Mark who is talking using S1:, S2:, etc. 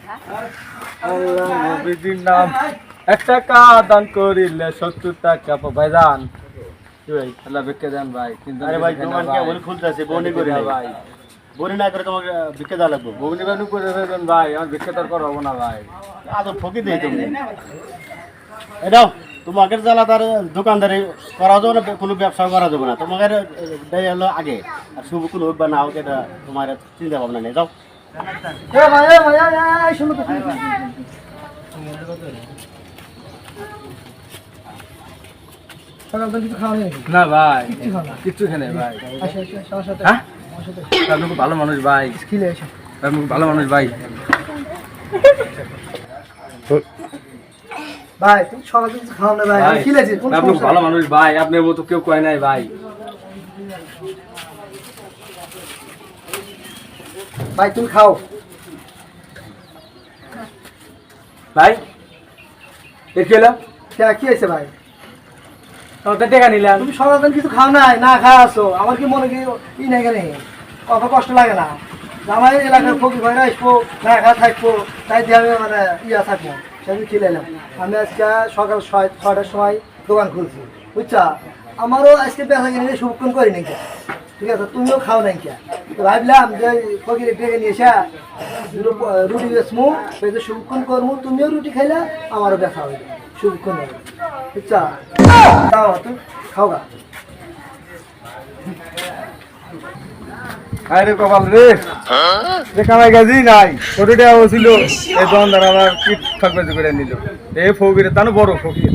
S1: আল্লাহ নবীজির নাম 1 টাকা দান করিলে 70 টাকা ভাইজান কি ভাই আল্লাহ ভিক্ষা দেন ভাই কিন্তু
S2: আরে ভাই দোকান কে বলে খুলতেছে বনি করে
S1: ভাই
S2: বনি না করে তোমাকে ভিক্ষা দেওয়া লাগবে
S1: বউনি বানু করে দেন ভাই আমার ভিক্ষা তো আর করবো না ভাই
S2: আদর ফকি দেই তুমি এটাও তোমাকে জ্বালা তার দোকানদারি করা যাবে না কোনো ব্যবসা করা যাবে না তোমাকে দেয় হলো আগে আর শুভ কোনো হোক বা না হোক এটা তোমার চিন্তা ভাবনা নেই যাও
S3: এ ভাই এই শুনো তো সকাল থেকে কিছু খাওয়া নেই
S1: না ভাই
S3: কিছু খাওয়া না
S1: কিচ্ছু খেয়ে নেই ভাই
S3: আচ্ছা আচ্ছা আমার সাথে
S1: হ্যাঁ
S3: আমার সাথে
S1: আপনি খুব ভালো মানুষ ভাই
S3: খিলে এসো
S1: আপনি খুব ভালো মানুষ ভাই
S3: ভাই তুমি সকাল থেকে কিছু খাওয়া না ভাই আমি খিলেছি কোন
S1: আপনি খুব ভালো মানুষ ভাই আপনার মতো কেউ কয় নাই ভাই
S3: ভাই তুমি খাও
S1: ভাই এর কি হলো
S3: কি হয়েছে ভাই
S1: তো টাকা নিলাম
S3: তুমি সকাল থেকে কিছু খাও নাই না খাওয়া আসো আমার কি মনে কি ই নাই কেন কত কষ্ট লাগে না আমার এলাকার ফকির ভাইরা আসবো না খাওয়া থাকবো তাই দিয়ে আমি মানে ইয়া থাকবো সেদিন খিলাইলাম আমি আজকে সকাল 6টার সময় দোকান খুলছি বুঝছা আমারও আজকে বেচা কিনে শুভক্ষণ করি নাকি ঠিক আছে তুমিও খাও নাই কে তো ভাবলাম যে ফকির ডেকে নিয়ে এসে রুটি বেচমু সেটা শুভক্ষণ করবো তুমিও রুটি খাইলা আমারও বেচা হইবে শুভক্ষণ হবে বুঝছা দাও তুমি খাও গা
S1: আরে কপাল রে কামাই গাজি নাই ওটা ছিল এই দোকানদার আবার কি ঠকবাজি করে নিল এই ফকির তানো বড় ফকির